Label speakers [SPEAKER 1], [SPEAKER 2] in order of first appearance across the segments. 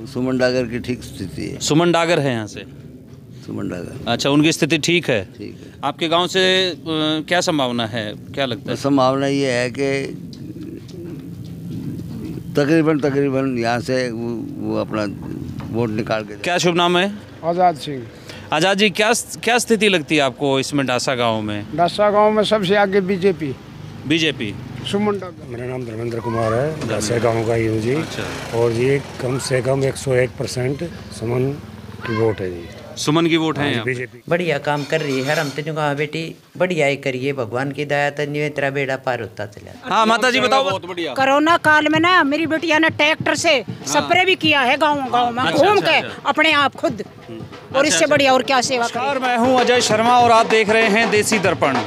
[SPEAKER 1] सुमन डागर की ठीक स्थिति है।
[SPEAKER 2] सुमन डागर है यहाँ से?
[SPEAKER 1] सुमन डागर,
[SPEAKER 2] अच्छा, उनकी स्थिति ठीक है।
[SPEAKER 1] ठीक है।
[SPEAKER 2] आपके गांव से क्या संभावना है, क्या लगता है?
[SPEAKER 1] संभावना ये है कि तकरीबन यहाँ से वो अपना वोट निकाल के।
[SPEAKER 2] क्या शुभ नाम है?
[SPEAKER 3] आज़ाद सिंह।
[SPEAKER 2] आज़ाद जी, क्या स्थिति लगती है आपको इसमें ढासा गांव में?
[SPEAKER 3] ढासा गांव में सबसे आगे बीजेपी।
[SPEAKER 1] सुमन डागर।
[SPEAKER 4] मेरा नाम धर्मेंद्र कुमार है, ढासा गांव का ही हूँ जी।
[SPEAKER 2] अच्छा।
[SPEAKER 4] और ये कम से कम 101% सुमन की वोट है जी।
[SPEAKER 2] सुमन की वोट है यहाँ पे।
[SPEAKER 4] बीजेपी
[SPEAKER 5] बढ़िया काम कर रही है। हम तेन कहा बेटी बढ़िया ही करिए, भगवान की दया तो नहीं तेरा बेड़ा पार होता चला।
[SPEAKER 2] हाँ माता जी बताओ। बहुत बढ़िया।
[SPEAKER 6] कोरोना काल में ना मेरी बेटिया ने ट्रैक्टर से स्प्रे भी किया है गाँव में घूम के अपने आप खुद, और इससे बढ़िया और क्या सेवा करें।
[SPEAKER 2] नमस्कार, मैं हूं अजय शर्मा और आप देख रहे हैं देसी दर्पण।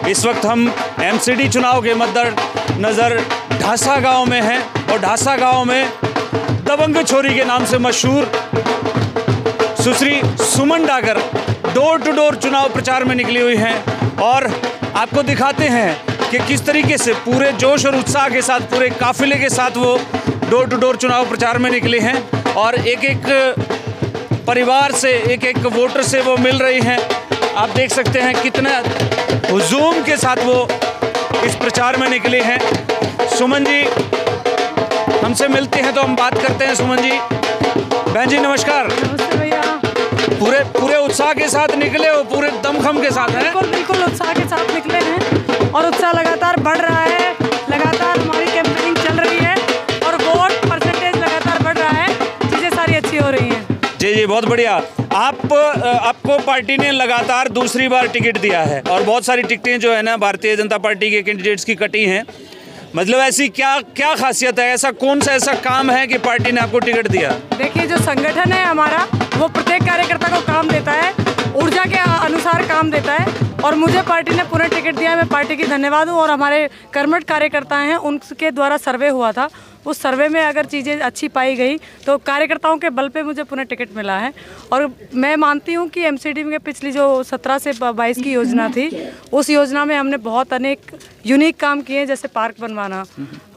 [SPEAKER 2] इस वक्त हम एमसीडी चुनाव के मद्देनजर ढासा गांव में हैं और ढासा गांव में दबंग छोरी के नाम से मशहूर सुश्री सुमन डागर डोर टू डोर चुनाव प्रचार में निकली हुई हैं और आपको दिखाते हैं कि किस तरीके से पूरे जोश और उत्साह के साथ, पूरे काफिले के साथ वो डोर टू डोर चुनाव प्रचार में निकले हैं और एक एक परिवार से, एक एक वोटर से वो मिल रही हैं। आप देख सकते हैं कितना हुजूम के साथ वो इस प्रचार में निकले हैं। सुमन जी हमसे मिलते हैं तो हम बात करते हैं। सुमन जी, बहन जी नमस्कार।
[SPEAKER 7] नमस्ते भैया।
[SPEAKER 2] पूरे उत्साह के साथ निकले हो, पूरे दमखम के साथ हैं?
[SPEAKER 7] बिल्कुल उत्साह के साथ निकले हैं और उत्साह लगातार बढ़ रहा है। लगातार हमारी कैंपेनिंग चल रही है और वोट परसेंटेज लगातार बढ़ रहा है। चीज़ें सारी अच्छी हो रही हैं।
[SPEAKER 2] जी, बहुत बढ़िया। आपको पार्टी ने लगातार दूसरी बार टिकट दिया है और बहुत सारी टिकटें जो है ना भारतीय जनता पार्टी के कैंडिडेट्स की कटी हैं। मतलब ऐसी क्या खासियत है, कौन सा ऐसा काम है कि पार्टी ने आपको टिकट दिया?
[SPEAKER 7] देखिए, जो संगठन है हमारा वो प्रत्येक कार्यकर्ता को काम देता है, ऊर्जा के अनुसार काम देता है और मुझे पार्टी ने पूरा टिकट दिया है। मैं पार्टी की धन्यवाद हूँ और हमारे कर्मठ कार्यकर्ता हैं, उनके द्वारा सर्वे हुआ था। उस सर्वे में अगर चीज़ें अच्छी पाई गई तो कार्यकर्ताओं के बल पे मुझे पुनः टिकट मिला है। और मैं मानती हूँ कि एमसीडी में पिछली जो 17 से 22 की योजना थी, उस योजना में हमने बहुत अनेक यूनिक काम किए, जैसे पार्क बनवाना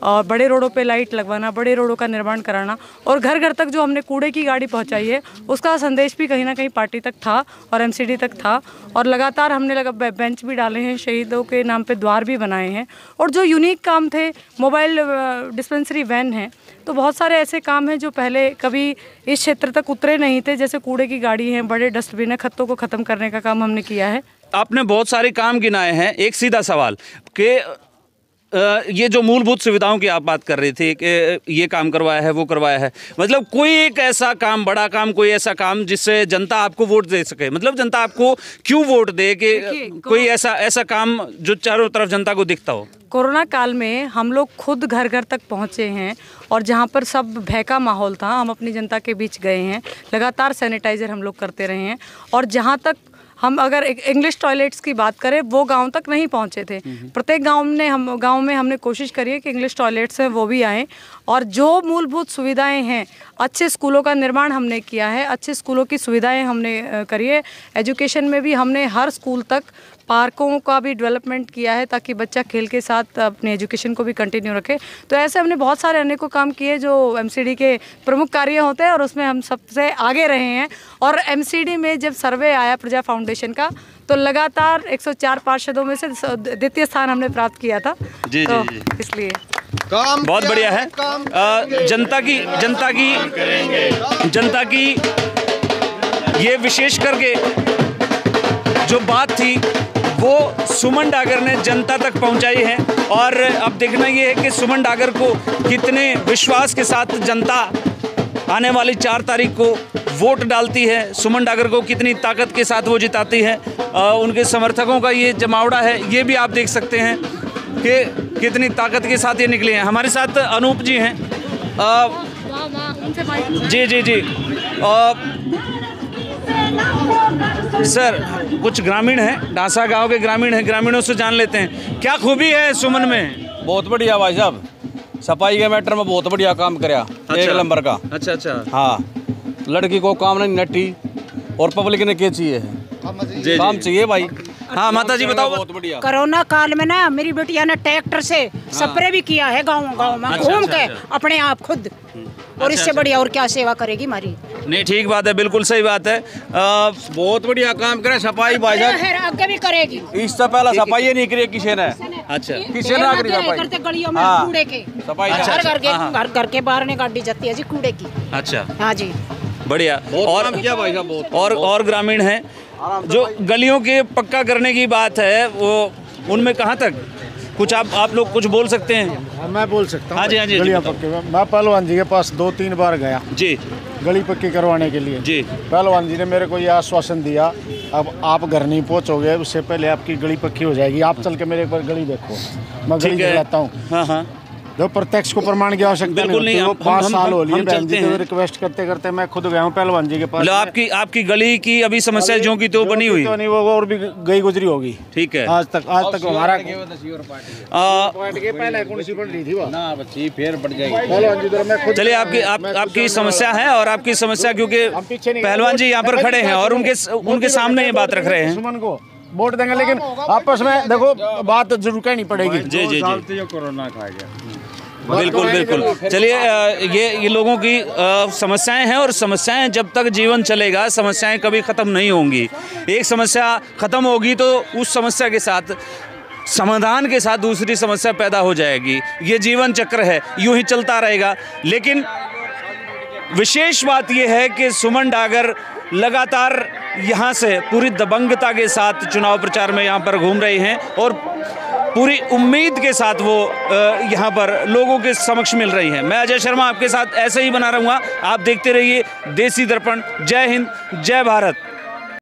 [SPEAKER 7] और बड़े रोडों पे लाइट लगवाना, बड़े रोडों का निर्माण कराना और घर घर तक जो हमने कूड़े की गाड़ी पहुँचाई है उसका संदेश भी कहीं ना कहीं पार्टी तक था और एमसीडी तक था। और लगातार हमने बेंच भी डाले हैं, शहीदों के नाम पे द्वार भी बनाए हैं और जो यूनिक काम थे, मोबाइल डिस्पेंसरी वैन है, तो बहुत सारे ऐसे काम हैं जो पहले कभी इस क्षेत्र तक उतरे नहीं थे, जैसे कूड़े की गाड़ी है, बड़े डस्टबिन है, खत्तों को ख़त्म करने का काम हमने किया है।
[SPEAKER 2] आपने बहुत सारे काम गिनाए हैं। एक सीधा सवाल कि ये जो मूलभूत सुविधाओं की आप बात कर रही थी कि ये काम करवाया है, वो करवाया है, मतलब कोई एक ऐसा काम, बड़ा काम, कोई ऐसा काम जिससे जनता आपको वोट दे सके, मतलब जनता आपको क्यों वोट दे, कि कोई ऐसा काम जो चारों तरफ जनता को दिखता हो?
[SPEAKER 7] कोरोना काल में हम लोग खुद घर घर तक पहुंचे हैं और जहां पर सब भय का माहौल था, हम अपनी जनता के बीच गए हैं। लगातार सैनिटाइज़र हम लोग करते रहे हैं और जहां तक हम अगर इंग्लिश टॉयलेट्स की बात करें, वो गांव तक नहीं पहुंचे थे। प्रत्येक गांव में हमने कोशिश करी है कि इंग्लिश टॉयलेट्स हैं वो भी आएँ और जो मूलभूत सुविधाएं हैं, अच्छे स्कूलों का निर्माण हमने किया है, अच्छे स्कूलों की सुविधाएं हमने करी है। एजुकेशन में भी हमने हर स्कूल तक पार्कों का भी डेवलपमेंट किया है ताकि बच्चा खेल के साथ अपने एजुकेशन को भी कंटिन्यू रखे। तो ऐसे हमने बहुत सारे अनेकों काम किए जो एमसीडी के प्रमुख कार्य होते हैं और उसमें हम सबसे आगे रहे हैं। और एमसीडी में जब सर्वे आया प्रजा फाउंडेशन का, तो लगातार 104 पार्षदों में से द्वितीय स्थान हमने प्राप्त किया था।
[SPEAKER 2] जी,
[SPEAKER 7] तो
[SPEAKER 2] जी, जी।
[SPEAKER 7] इसलिए
[SPEAKER 2] बहुत बढ़िया है। जनता की ये विशेष करके जो बात थी वो सुमन डागर ने जनता तक पहुंचाई है और अब देखना ये है कि सुमन डागर को कितने विश्वास के साथ जनता आने वाली 4 तारीख को वोट डालती है, सुमन डागर को कितनी ताकत के साथ वो जिताती है। उनके समर्थकों का ये जमावड़ा है, ये भी आप देख सकते हैं कि कितनी ताकत के साथ ये निकले हैं। हमारे साथ अनूप जी हैं। जी सर, कुछ ग्रामीण हैं, ढासा गांव के ग्रामीण हैं, ग्रामीणों से जान लेते हैं क्या खूबी है सुमन में।
[SPEAKER 8] बहुत बढ़िया भाई साहब, सफाई के मैटर में बहुत बढ़िया काम कराया।
[SPEAKER 2] अच्छा,
[SPEAKER 8] 1 नंबर का।
[SPEAKER 2] अच्छा
[SPEAKER 8] हाँ, लड़की को काम नहीं नट्टी और पब्लिक ने क्या चाहिए है, काम चाहिए भाई।
[SPEAKER 2] हाँ माता जी बताओ।
[SPEAKER 8] बहुत बढ़िया।
[SPEAKER 6] कोरोना काल में ना मेरी बेटिया ने ट्रैक्टर से स्प्रे भी किया है गाँव में घूम के अपने आप खुद, और इससे बढ़िया और क्या सेवा करेगी हमारी।
[SPEAKER 2] नहीं, ठीक बात है, बिल्कुल सही बात है।
[SPEAKER 8] बहुत बढ़िया काम करे सफाई भाई साहब,
[SPEAKER 6] है, आगे भी करेगी।
[SPEAKER 8] इससे पहले सफाई नहीं करी किसी ने।
[SPEAKER 2] अच्छा,
[SPEAKER 8] किसी ने करी सफाई
[SPEAKER 6] करते गलियों में
[SPEAKER 8] हाँ।
[SPEAKER 6] कूड़े के
[SPEAKER 8] सफाई
[SPEAKER 6] घर के बाहर ने गाड़ी जाती है जी कूड़े की।
[SPEAKER 2] अच्छा,
[SPEAKER 6] हाँ जी,
[SPEAKER 2] बढ़िया।
[SPEAKER 8] और क्या भाई साहब, बहुत
[SPEAKER 2] और ग्रामीण हैं जो गलियों के पक्का करने की बात है, वो उनमें कहाँ तक कुछ आप लोग कुछ बोल सकते हैं?
[SPEAKER 3] मैं बोल सकता हूँ।
[SPEAKER 2] हाँ जी, हाँ जी,
[SPEAKER 3] गलियाँ
[SPEAKER 2] बताओ।
[SPEAKER 3] पक्की मैं पहलवान जी के पास 2-3 बार गया
[SPEAKER 2] जी
[SPEAKER 3] गली पक्की करवाने के लिए।
[SPEAKER 2] जी।
[SPEAKER 3] पहलवान जी ने मेरे को यह आश्वासन दिया, अब आप घर नहीं पहुँचोगे उससे पहले आपकी गली पक्की हो जाएगी, आप चल के मेरे एक बार गली देखो। मैं गली
[SPEAKER 2] ठीक है।
[SPEAKER 3] दिखाता हूँ।
[SPEAKER 2] हाँ हाँ,
[SPEAKER 3] जो प्रत्यक्ष को प्रमाण की आवश्यकता
[SPEAKER 2] बिल्कुल नहीं,
[SPEAKER 3] होती, वो
[SPEAKER 2] हम-
[SPEAKER 3] 5
[SPEAKER 2] हम-
[SPEAKER 3] साल हो लिए
[SPEAKER 2] हम
[SPEAKER 3] बहन
[SPEAKER 2] चलते
[SPEAKER 3] जी को
[SPEAKER 2] हैं।
[SPEAKER 3] रिक्वेस्ट करते करते मैं खुद गया हूँ पहलवान जी के पास।
[SPEAKER 2] मतलब आपकी गली की अभी समस्या जो की तो बनी हुई।
[SPEAKER 3] तो नहीं, वो और भी गई गुजरी होगी।
[SPEAKER 2] ठीक है।
[SPEAKER 3] आज तक हमारा
[SPEAKER 2] आ,
[SPEAKER 3] पहले कौन सी बढ़ रही थी वो
[SPEAKER 8] ना बच्ची फिर बढ़ जाएगी।
[SPEAKER 3] पहलवान जी मैं खुद
[SPEAKER 2] चलिए, आपकी समस्या है, और आपकी समस्या क्योंकि पहलवान जी यहाँ पर खड़े हैं और उनके सामने ये बात रख रहे हैं।
[SPEAKER 3] दुश्मन को वोट देंगे, लेकिन आपस में देखो बात जरूर कहनी पड़ेगी।
[SPEAKER 2] जी जी जी,
[SPEAKER 8] जो कोरोना खा गया।
[SPEAKER 2] बिल्कुल बिल्कुल। चलिए, ये लोगों की समस्याएं हैं, और समस्याएं जब तक जीवन चलेगा समस्याएं कभी ख़त्म नहीं होंगी। एक समस्या ख़त्म होगी तो उस समस्या के साथ समाधान के साथ दूसरी समस्या पैदा हो जाएगी। ये जीवन चक्र है, यूं ही चलता रहेगा। लेकिन विशेष बात यह है कि सुमन डागर लगातार यहाँ से पूरी दबंगता के साथ चुनाव प्रचार में यहाँ पर घूम रहे हैं, और पूरी उम्मीद के साथ वो यहाँ पर लोगों के समक्ष मिल रही हैं। मैं अजय शर्मा आपके साथ ऐसे ही बना रहूँगा। आप देखते रहिए देसी दर्पण। जय हिंद, जय भारत।